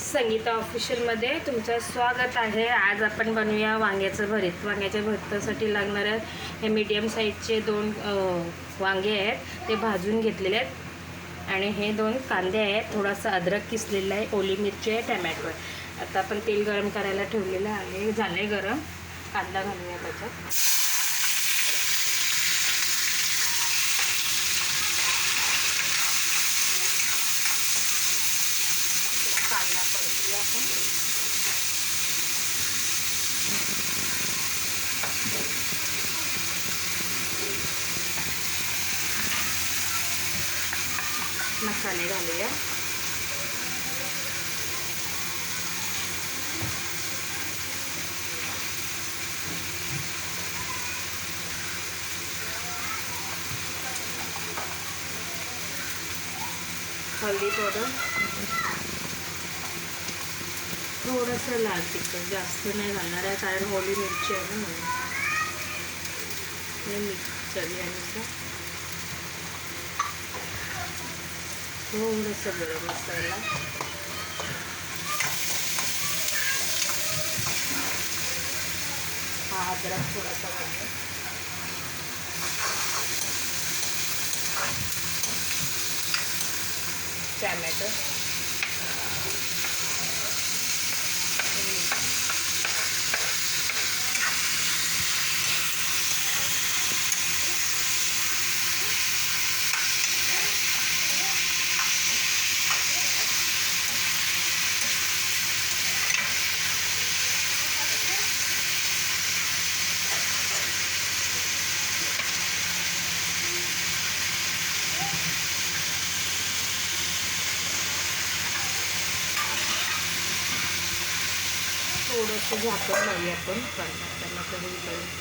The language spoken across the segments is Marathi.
संगीता ऑफिशियलमध्ये तुमचं स्वागत आहे। आज आपण बनवूया वांग्याचं भरीत। वांग्याच्या भरतासाठी लागणारे हे मीडियम साईजचे 2 वांगे आहेत, ते भाजून घेतलेले आहेत आणि हे 2 कांदे आहेत, थोडासा अद्रक किसलेला आहे, ओली मिरची आहे, टोमॅटो आहे। आता आपण तेल गरम करायला ठेवलेलं आहे, झालंय गरम। कांदा घालूया त्याच्यात। कांदा परतूया आपण। मसाले घालूया। हल्दी पावडर, थोडंसं लाल तिखट, जास्त नाही घालणार आहे कारण ओली मिरची आहे ना म्हणून। मीठ चवीनुसार, थोडंसं गरम मसाला, हा अद्रक थोडासा घालूया, टोमॅटो, थोडंसं झाकण लावूया आपण टमाटर होईपर्यंत।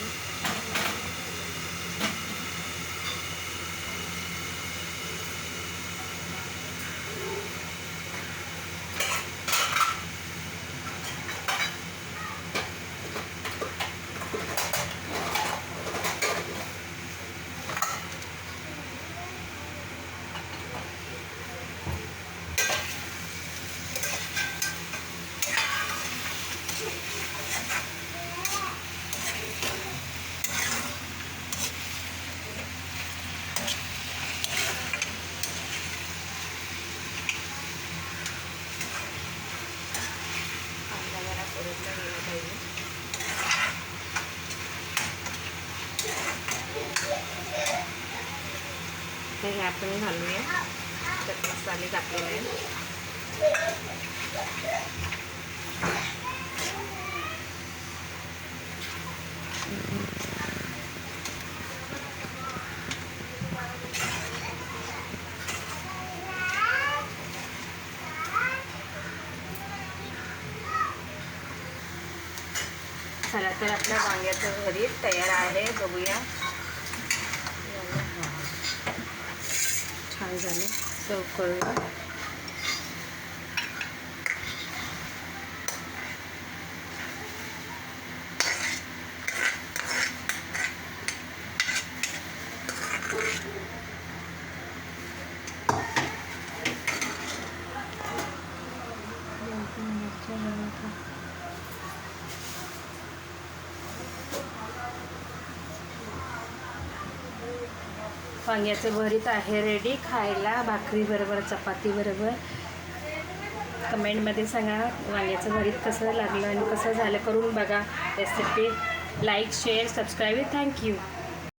हे आपण घालूया, त्यात मसाले टाकलेले आहेत। चला तर आपल्या वांग्याचं भरीत तयार आहे, बघूया। छान झालं, सर्व करूया। वांग्याचं भरीत आहे रेडी खायला, भाकरी बरोबर, चपाती बरोबर। कमेंटमध्ये सांगा वांग्याचं भरीत कसं लागलं आणि कसं झालं, करून बघा recipe. Like, share, subscribe. Thank you.